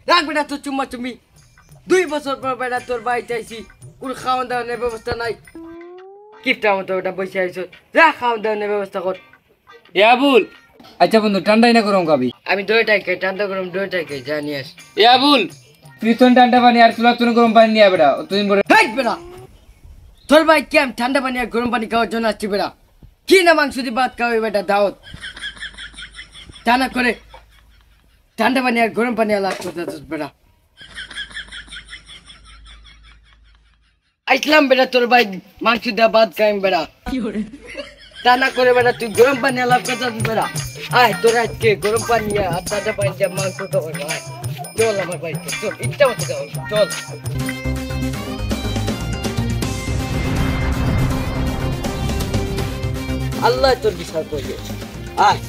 রাখবে না তোর চুম্মা চুম্মি 2 বছর পর বেটা তোর বাড়িতে আইছি কোনো খাওয়ান দাওয়ানের ব্যবস্থা নাই কিপটার মতো ওটা বসে আইছো যা খাওয়ান দাওয়ানের ব্যবস্থা কর এ আবুল আচ্ছা বন্ধু ঠান্ডাই না গরম খাবি আমি দইটাই খাই ঠান্ডা গরম দইটাই খাই জানি আস এ আবুল তুই ঠান্ডা পানি আর চুলা তুন গরম পানি নিয়ে বেটা তুই হেই বেটা তোর ভাই কি আমি ঠান্ডা পানি আর গরম পানি খাওয়ার জন্য আসছি বেটা কি না মাংস দিয়ে ভাত খাওয়াই বেটা দাওয়াত তা না করে ঠান্ডা পানি আর গরম পানি আলাদা করতে বেটা আইসলাম বেটা তোর ভাই মাংস দিয়ে ভাত খাই বেটা তা না করে বেটা তুই গরম পানি আলাদা করতে বেটা আয় তোর আজকে গরম পানি আর ঠান্ডা পানি দিয়ে মাংস খাওয়াই আয় চল আমার বাড়িতে চল ইচ্ছা মতো খাওয়াই চল আল্লাহ তোর বিচার করবে আয়